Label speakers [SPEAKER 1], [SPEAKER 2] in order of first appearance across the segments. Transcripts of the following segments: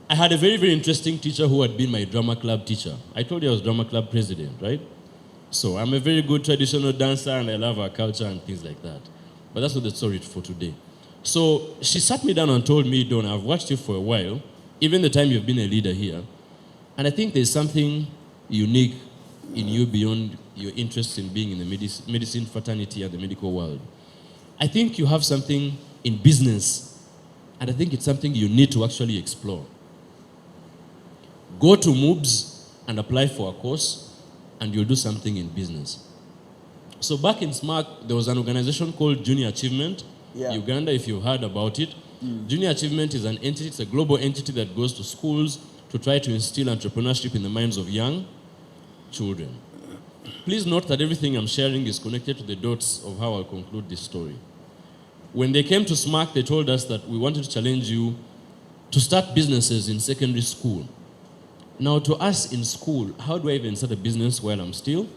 [SPEAKER 1] I had a very, very interesting teacher who had been my drama club teacher. I told you I was drama club president, right? So I'm a very good traditional dancer and I love our culture and things like that. But that's not the story for today. So she sat me down and told me, Don, I've watched you for a while, even the time you've been a leader here, and I think there's something unique in you beyond your interest in being in the medicine fraternity and the medical world. I think you have something in business, and I think it's something you need to actually explore. Go to MOOBS and apply for a course, and you'll do something in business. So back in SMARC, there was an organization called Junior Achievement, Uganda, if you've heard about it. Junior Achievement is an entity, it's a global entity that goes to schools to try to instill entrepreneurship in the minds of young children. Please note that everything I'm sharing is connected to the dots of how I'll conclude this story. When they came to SMARC, they told us that we wanted to challenge you to start businesses in secondary school. Now, to us in school, how do I even start a business while I'm still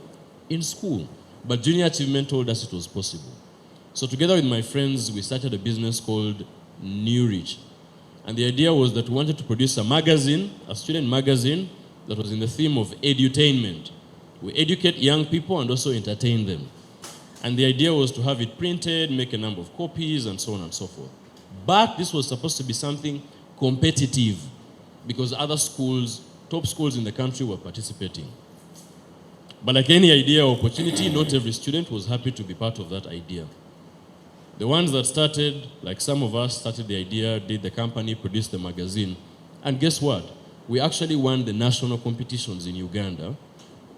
[SPEAKER 1] in school? But Junior Achievement told us it was possible. So together with my friends, we started a business called New Reach. And the idea was that we wanted to produce a magazine, a student magazine, that was in the theme of edutainment. We educate young people and also entertain them. And the idea was to have it printed, make a number of copies, and so on and so forth. But this was supposed to be something competitive because other schools, top schools in the country were participating. But like any idea or opportunity, not every student was happy to be part of that idea. The ones that started, like some of us, started the idea, did the company, produced the magazine. And guess what? We actually won the national competitions in Uganda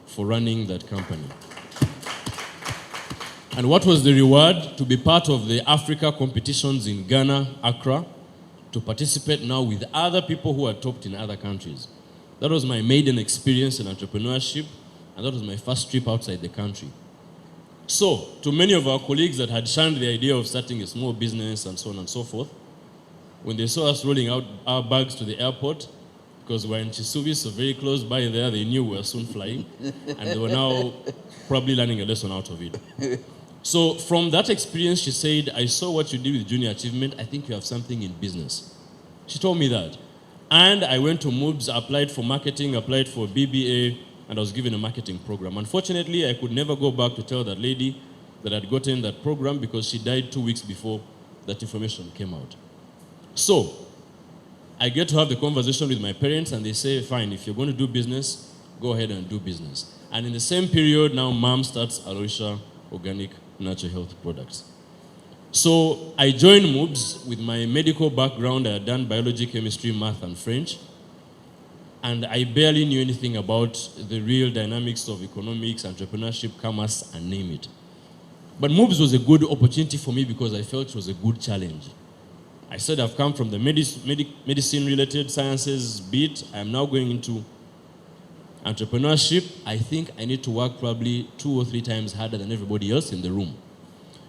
[SPEAKER 1] for running that company. And what was the reward? To be part of the Africa competitions in Ghana, Accra, to participate now with other people who are topped in other countries. That was my maiden experience in entrepreneurship, and that was my first trip outside the country. So, to many of our colleagues that had shunned the idea of starting a small business and so on and so forth, when they saw us rolling out our bags to the airport, because we're in Chisubi, so very close by there, they knew we were soon flying, and they were now probably learning a lesson out of it. So from that experience, she said, I saw what you did with Junior Achievement. I think you have something in business. She told me that. And I went to MOOBS, applied for marketing, applied for BBA, and I was given a marketing program. Unfortunately, I could never go back to tell that lady that I'd gotten that program because she died 2 weeks before that information came out. So I get to have the conversation with my parents, and they say, fine, if you're going to do business, go ahead and do business. And in the same period, now mom starts Aloesha Organic Natural Health Products. So I joined MOOBS with my medical background. I had done biology, chemistry, math, and French. And I barely knew anything about the real dynamics of economics, entrepreneurship, commerce, and name it. But MOOBS was a good opportunity for me because I felt it was a good challenge. I said I've come from the medicine-related sciences bit. I'm now going into entrepreneurship. I think I need to work probably 2 or 3 times harder than everybody else in the room.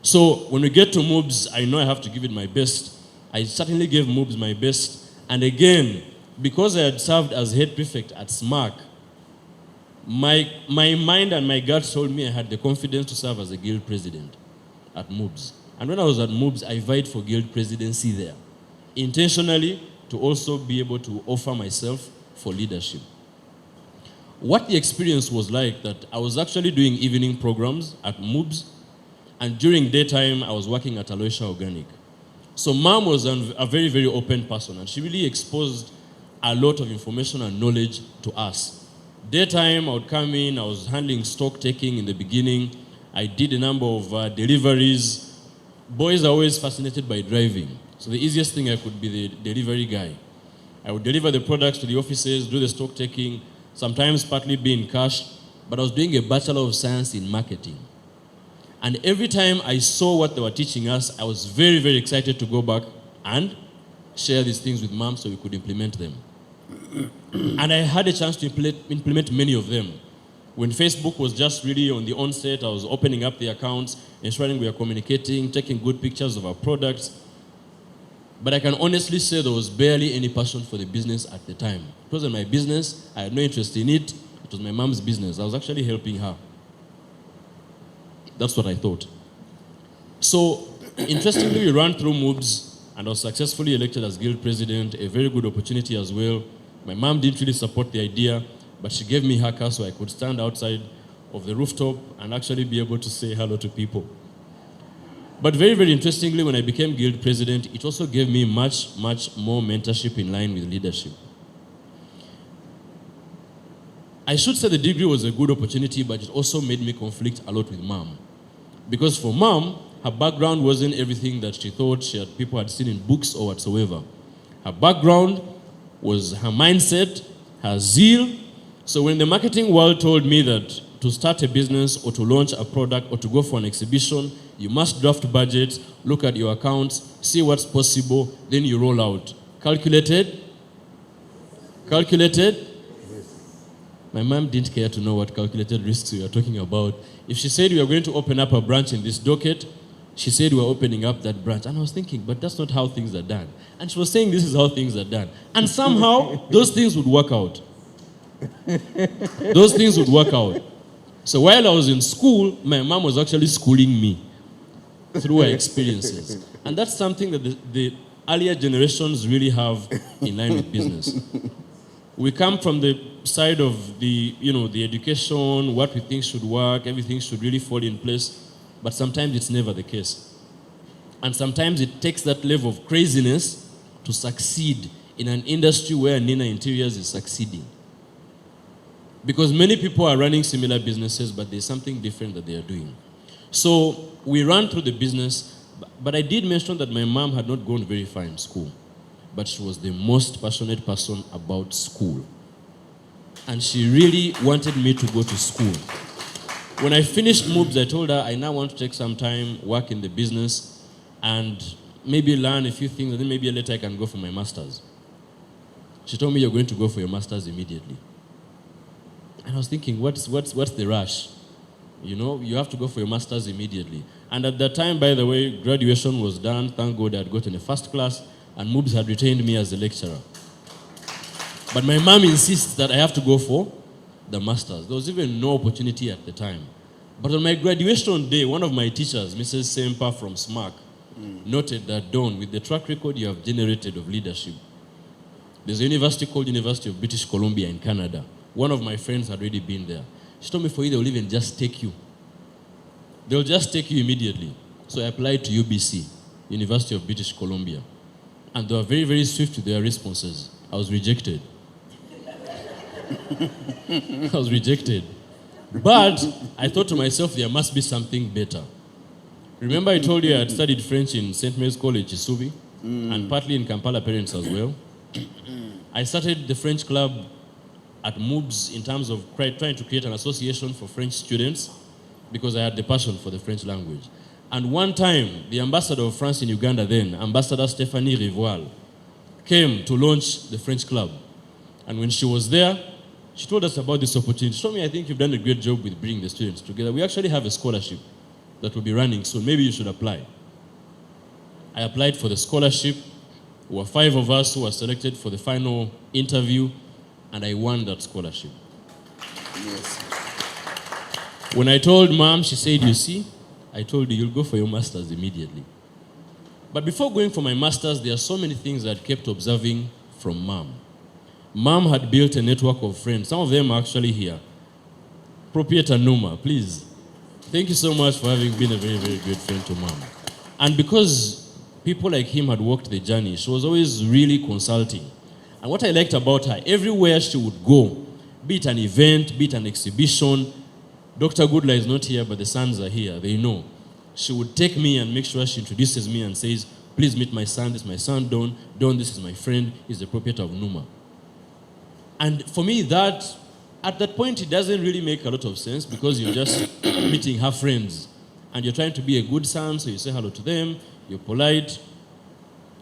[SPEAKER 1] So when we get to MOOBS, I know I have to give it my best. I certainly gave MOOBS my best. And again, because I had served as head prefect at SMARC, my mind and my gut told me I had the confidence to serve as a guild president at MOOBS. And when I was at MOOBS, I vied for guild presidency there, intentionally to also be able to offer myself for leadership. What the experience was like, that I was actually doing evening programs at MOOBS, and during daytime, I was working at Aloesha Organic. So Mom was a very, very open person, and she really exposed a lot of information and knowledge to us. Daytime, I would come in, I was handling stock taking in the beginning. I did a number of deliveries. Boys are always fascinated by driving. So the easiest thing I could be the delivery guy. I would deliver the products to the offices, do the stock taking, sometimes partly be in cash, but I was doing a Bachelor of Science in Marketing. And every time I saw what they were teaching us, I was very, very excited to go back and share these things with Mom so we could implement them. And I had a chance to implement many of them. When Facebook was just really on the onset, I was opening up the accounts, ensuring we are communicating, taking good pictures of our products. But I can honestly say there was barely any passion for the business at the time. It wasn't my business. I had no interest in it. It was my mom's business. I was actually helping her. That's what I thought. So, interestingly, we ran through MOOBS. and I was successfully elected as guild president, a very good opportunity as well. My mom didn't really support the idea, but she gave me her car so I could stand outside of the rooftop and actually be able to say hello to people. But very, very interestingly, when I became guild president, it also gave me much, much more mentorship in line with leadership. I should say the degree was a good opportunity, but it also made me conflict a lot with mom. Because for mom, her background wasn't everything that she thought people had seen in books or whatsoever. Her background was her mindset, her zeal. So when the marketing world told me that to start a business or to launch a product or to go for an exhibition, you must draft budgets, look at your accounts, see what's possible, then you roll out. Calculated? Calculated? My mom didn't care to know what calculated risks we were talking about. If she said we are going to open up a branch in this docket, she said we're opening up that branch. And I was thinking, but that's not how things are done. And she was saying this is how things are done. And somehow, those things would work out. Those things would work out. So while I was in school, my mom was actually schooling me through her experiences. And that's something that the earlier generations really have in line with business. We come from the side of the education, what we think should work, everything should really fall in place, but sometimes it's never the case. And sometimes it takes that level of craziness to succeed in an industry where Nina Interiors is succeeding. Because many people are running similar businesses, but there's something different that they are doing. So we ran through the business, but I did mention that my mom had not gone very far in school, but she was the most passionate person about school. And she really wanted me to go to school. When I finished MOOBS, I told her I now want to take some time, work in the business, and maybe learn a few things, and then maybe later I can go for my master's. She told me, you're going to go for your master's immediately. And I was thinking, what's the rush? You have to go for your master's immediately. And at that time, by the way, graduation was done. Thank God I had gotten a first class, and MOOBS had retained me as a lecturer. But my mom insists that I have to go for the master's. There was even no opportunity at the time. But on my graduation day, one of my teachers, Mrs. Sempa from SMARC, noted that, Don, with the track record you have generated of leadership, there's a university called University of British Columbia in Canada. One of my friends had already been there. She told me, for you, they'll even just take you. They'll just take you immediately. So I applied to UBC, University of British Columbia. And they were very, very swift with their responses. I was rejected. I was rejected. But I thought to myself, there must be something better. Remember I told you I had studied French in St. Mary's College, Isubi, and partly in Kampala Parents as well. I started the French club at MOOBS in terms of trying to create an association for French students because I had the passion for the French language. And one time, the ambassador of France in Uganda then, Ambassador Stéphanie Rivoal, came to launch the French club. And when she was there, she told us about this opportunity. She told me, I think you've done a great job with bringing the students together. We actually have a scholarship that will be running soon. Maybe you should apply. I applied for the scholarship. There were 5 of us who were selected for the final interview, and I won that scholarship.
[SPEAKER 2] Yes.
[SPEAKER 1] When I told mom, she said, you see, I told you, you'll go for your master's immediately. But before going for my master's, there are so many things that I kept observing from mom. Mom had built a network of friends. Some of them are actually here. Proprietor Numa, please. Thank you so much for having been a very, very good friend to mom. And because people like him had walked the journey, she was always really consulting. And what I liked about her, everywhere she would go, be it an event, be it an exhibition, Dr. Goodla is not here, but the sons are here, they know. She would take me and make sure she introduces me and says, please meet my son, this is my son, Don. Don, this is my friend, he's the proprietor of Numa. And for me, that, at that point, it doesn't really make a lot of sense because you're just meeting her friends. And you're trying to be a good son, so you say hello to them, you're polite.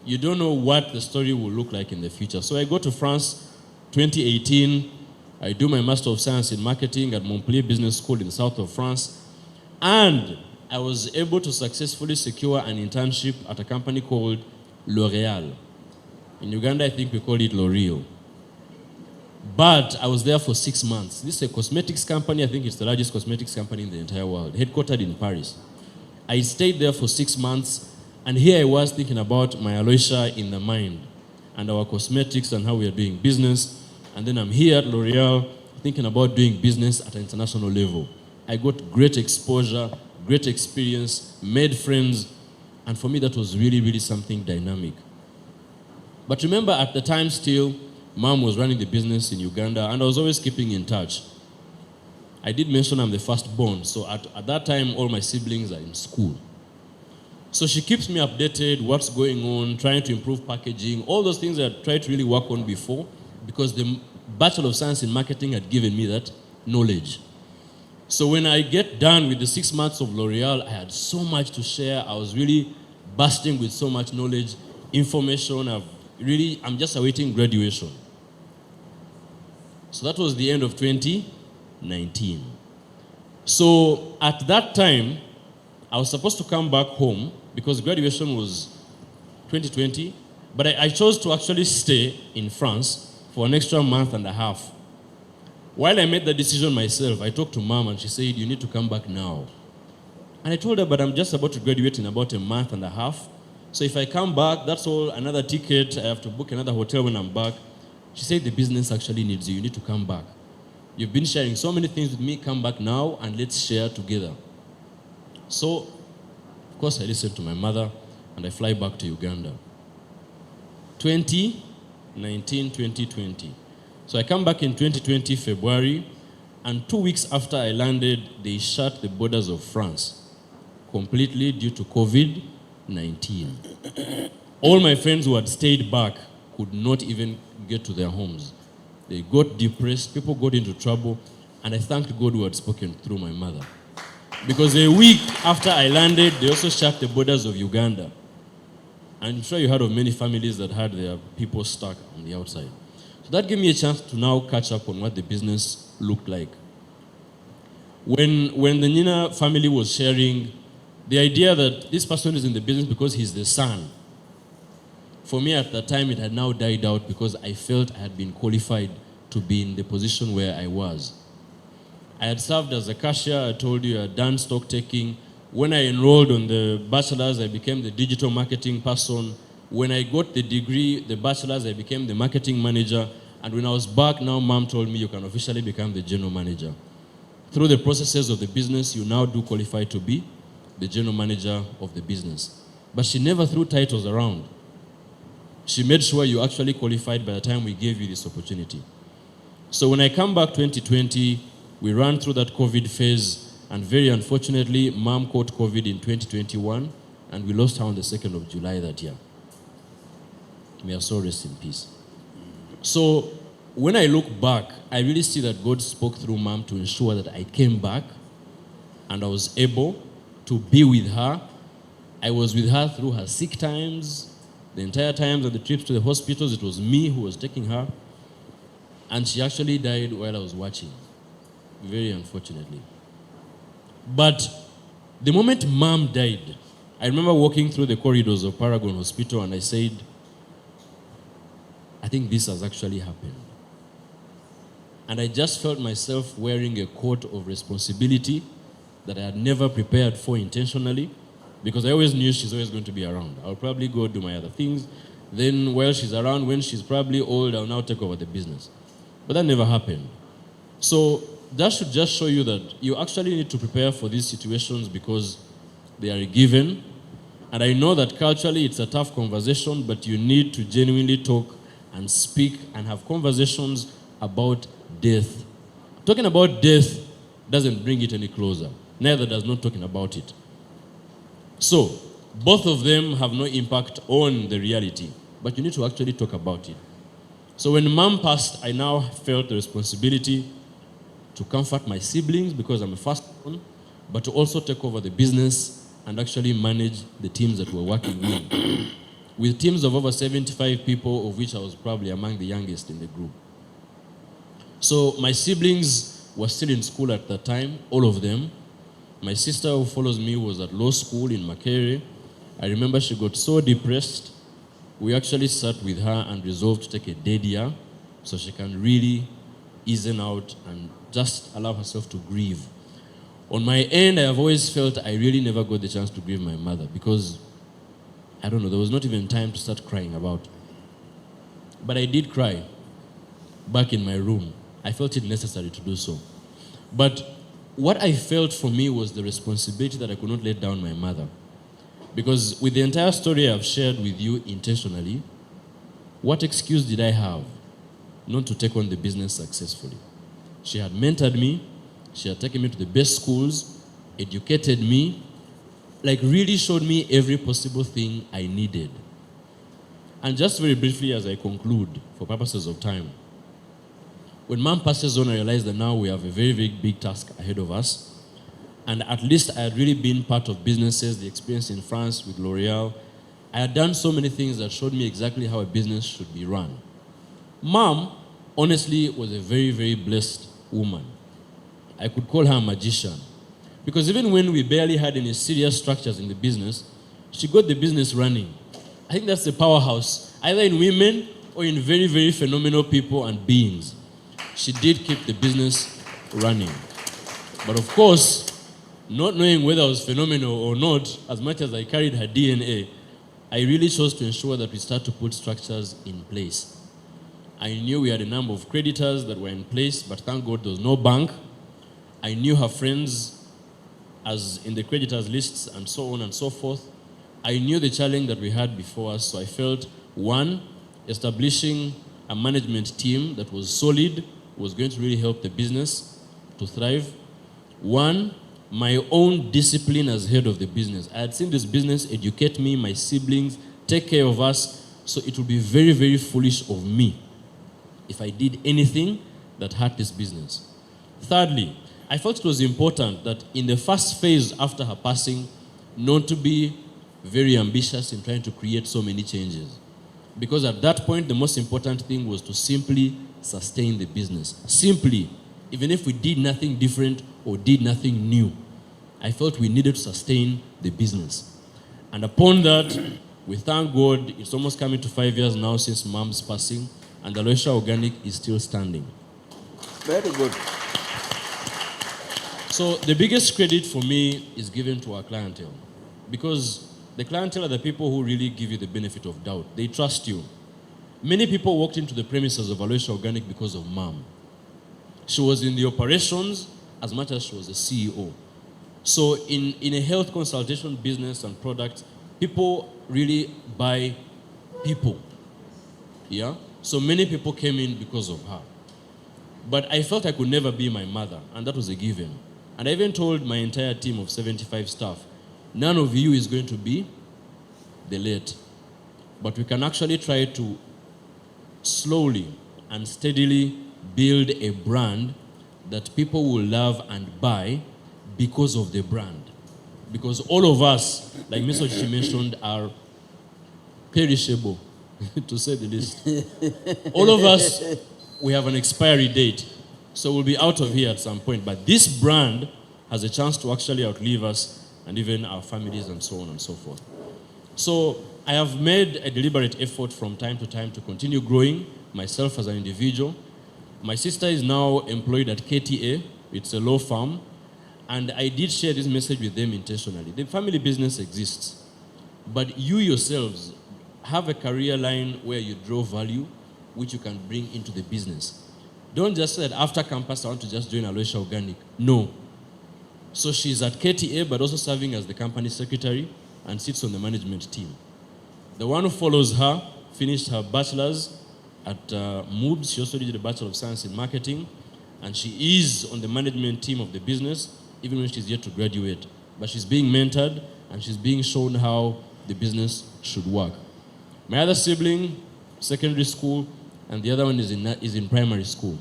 [SPEAKER 1] You don't know what the story will look like in the future. So I go to France, 2018. I do my Master of Science in Marketing at Montpellier Business School in the south of France. And I was able to successfully secure an internship at a company called L'Oréal. In Uganda, I think we call it L'Oreal. But I was there for 6 months. This is a cosmetics company. I think it's the largest cosmetics company in the entire world, headquartered in Paris. I stayed there for 6 months, And here I was thinking about my Aloesha in the mind and our cosmetics and how we are doing business. And then I'm here at L'Oreal thinking about doing business at an international level. I got great exposure, great experience, made friends, and for me that was really, really something dynamic. But remember, at the time still, Mom was running the business in Uganda, and I was always keeping in touch. I did mention I'm the firstborn, so at that time, all my siblings are in school. So she keeps me updated, what's going on, trying to improve packaging, all those things I tried to really work on before, because the Bachelor of Science in Marketing had given me that knowledge. So when I get done with the 6 months of L'Oreal, I had so much to share. I was really bursting with so much knowledge, information. I'm just awaiting graduation. So that was the end of 2019. So at that time, I was supposed to come back home because graduation was 2020, but I chose to actually stay in France for an extra month and a half. While I made the decision myself, I talked to Mom and she said, you need to come back now. And I told her, but I'm just about to graduate in about a month and a half. So if I come back, that's all, another ticket, I have to book another hotel when I'm back. She said, the business actually needs you need to come back. You've been sharing so many things with me, come back now and let's share together. So, of course, I listened to my mother and I fly back to Uganda. 2019, 2020. So I come back in 2020, February, and 2 weeks after I landed, they shut the borders of France completely due to COVID-19. All my friends who had stayed back could not even get to their homes. They got depressed, people got into trouble, and I thanked God who had spoken through my mother. Because a week after I landed, they also shut the borders of Uganda. I'm sure you heard of many families that had their people stuck on the outside. So that gave me a chance to now catch up on what the business looked like. When the Nina family was sharing, the idea that this person is in the business because he's the son, for me at that time it had now died out because I felt I had been qualified to be in the position where I was. I had served as a cashier, I told you, I had done stock taking. When I enrolled on the bachelor's, I became the digital marketing person. When I got the degree, the bachelor's, I became the marketing manager. And when I was back, now Mom told me you can officially become the general manager. Through the processes of the business, you now do qualify to be the general manager of the business. But she never threw titles around. She made sure you actually qualified by the time we gave you this opportunity. So when I come back 2020, we ran through that COVID phase, and very unfortunately, Mom caught COVID in 2021, and we lost her on the 2nd of July that year. May her soul rest in peace. So when I look back, I really see that God spoke through Mom to ensure that I came back and I was able to be with her. I was with her through her sick times, the entire times of the trips to the hospitals. It was me who was taking her. And she actually died while I was watching, very unfortunately. But the moment Mom died, I remember walking through the corridors of Paragon Hospital and I said, I think this has actually happened. And I just felt myself wearing a coat of responsibility that I had never prepared for intentionally, because I always knew she's always going to be around. I'll probably go do my other things. Then while she's around, when she's probably old, I'll now take over the business. But that never happened. So that should just show you that you actually need to prepare for these situations because they are a given. And I know that culturally it's a tough conversation, but you need to genuinely talk and speak and have conversations about death. Talking about death doesn't bring it any closer. Neither does not talking about it. So, both of them have no impact on the reality, but you need to actually talk about it. So when Mom passed, I now felt the responsibility to comfort my siblings because I'm a firstborn, but to also take over the business and actually manage the teams that we're working with teams of over 75 people, of which I was probably among the youngest in the group. So my siblings were still in school at that time, all of them. My sister who follows me was at law school in Makerere. I remember she got so depressed, we actually sat with her and resolved to take a dead year so she can really ease out and just allow herself to grieve. On my end, I have always felt I really never got the chance to grieve my mother because I don't know, there was not even time to start crying about. But I did cry back in my room. I felt it necessary to do so. But what I felt for me was the responsibility that I could not let down my mother. Because with the entire story I've shared with you intentionally, what excuse did I have not to take on the business successfully? She had mentored me, she had taken me to the best schools, educated me, like really showed me every possible thing I needed. And just very briefly as I conclude, for purposes of time, when Mom passes on, I realized that now we have a very, very big task ahead of us. And at least I had really been part of businesses, the experience in France with L'Oreal. I had done so many things that showed me exactly how a business should be run. Mom, honestly, was a very, very blessed woman. I could call her a magician. Because even when we barely had any serious structures in the business, she got the business running. I think that's the powerhouse, either in women or in very, very phenomenal people and beings. She did keep the business running. But of course, not knowing whether I was phenomenal or not, as much as I carried her DNA, I really chose to ensure that we start to put structures in place. I knew we had a number of creditors that were in place, but thank God there was no bank. I knew her friends as in the creditors lists and so on and so forth. I knew the challenge that we had before us, so I felt, one, establishing a management team that was solid was going to really help the business to thrive. One, my own discipline as head of the business. I had seen this business educate me, my siblings, take care of us, so it would be very, very foolish of me if I did anything that hurt this business. Thirdly, I felt it was important that in the first phase after her passing, not to be very ambitious in trying to create so many changes. Because at that point, the most important thing was to simply sustain the business. Simply, even if we did nothing different or did nothing new, I felt we needed to sustain the business. And upon that, we thank God, it's almost coming to 5 years now since Mom's passing, and Aloesha Organic is still standing.
[SPEAKER 2] Very good.
[SPEAKER 1] So the biggest credit for me is given to our clientele, because the clientele are the people who really give you the benefit of doubt. They trust you. Many people walked into the premises of Aloesha Organic because of Mom. She was in the operations as much as she was a CEO. So in a health consultation business and product, people really buy people. Yeah? So many people came in because of her. But I felt I could never be my mother, and that was a given. And I even told my entire team of 75 staff, none of you is going to be the late. But we can actually try to slowly and steadily build a brand that people will love and buy because of the brand. Because all of us, like Ms. Ochichi mentioned, are perishable, to say the least. All of us, we have an expiry date. So we'll be out of here at some point. But this brand has a chance to actually outlive us and even our families and so on and so forth. So I have made a deliberate effort from time to time to continue growing myself as an individual. My sister is now employed at KTA. It's a law firm. And I did share this message with them intentionally. The family business exists. But you yourselves have a career line where you draw value, which you can bring into the business. Don't just say that after campus, I want to just join Aloesha Organic. No. So she's at KTA, but also serving as the company secretary and sits on the management team. The one who follows her finished her bachelor's at MUBS. She also did a Bachelor of Science in Marketing, and she is on the management team of the business, even when she's yet to graduate. But she's being mentored, and she's being shown how the business should work. My other sibling, secondary school, and the other one is in primary school.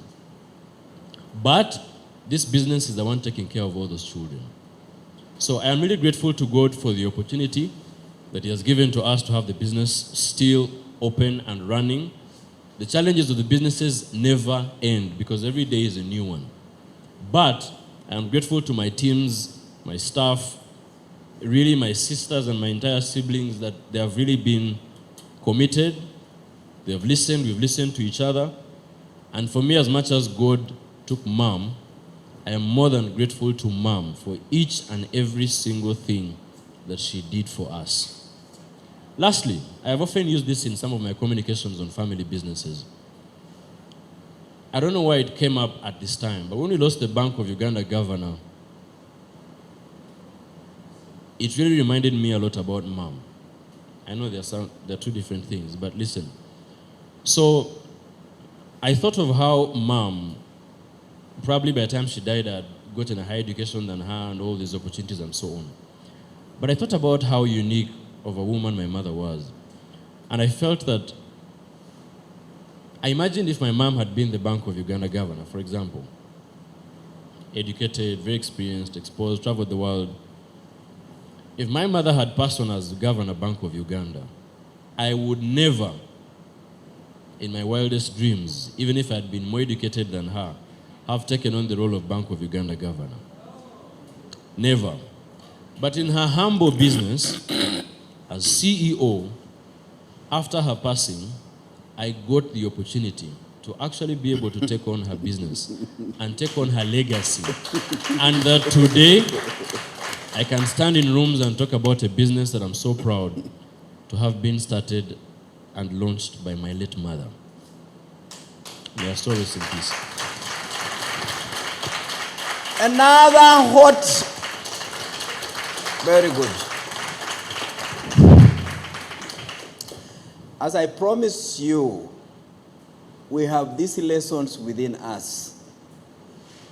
[SPEAKER 1] But this business is the one taking care of all those children. So I am really grateful to God for the opportunity that He has given to us to have the business still open and running. The challenges of the businesses never end because every day is a new one. But I am grateful to my teams, my staff, really my sisters and my entire siblings that they have really been committed. They have listened, we've listened to each other. And for me, as much as God took Mom, I am more than grateful to Mom for each and every single thing that she did for us. Lastly, I have often used this in some of my communications on family businesses. I don't know why it came up at this time, but when we lost the Bank of Uganda governor, it really reminded me a lot about Mom. I know there are two different things, but listen. So I thought of how Mom, probably by the time she died, had gotten a higher education than her and all these opportunities and so on. But I thought about how unique of a woman my mother was. And I felt that, I imagined if my mom had been the Bank of Uganda governor, for example, educated, very experienced, exposed, traveled the world. If my mother had passed on as governor Bank of Uganda, I would never, in my wildest dreams, even if I had been more educated than her, have taken on the role of Bank of Uganda governor. Never. But in her humble business, as CEO, after her passing, I got the opportunity to actually be able to take on her business and take on her legacy. And that today, I can stand in rooms and talk about a business that I'm so proud to have been started and launched by my late mother. May her soul rest in peace.
[SPEAKER 2] Another hot. Very good. As I promised you, we have these lessons within us.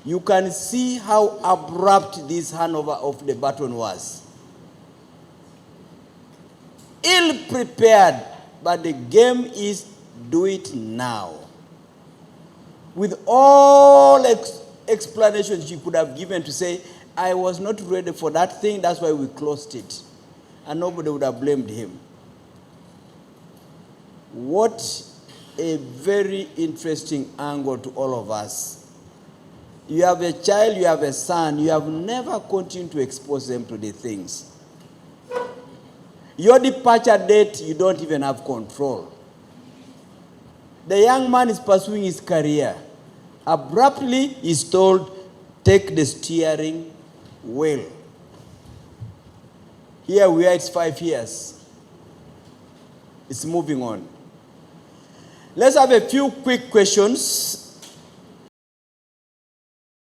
[SPEAKER 2] You can see how abrupt this handover of the baton was. Ill-prepared, but the game is do it now. With all explanations you could have given to say, I was not ready for that thing, that's why we closed it. And nobody would have blamed him. What a very interesting angle to all of us. You have a child, you have a son, you have never continued to expose them to the things. Your departure date, you don't even have control. The young man is pursuing his career. Abruptly, he's told, take the steering wheel. Here we are, it's 5 years. It's moving on. Let's have a few quick questions.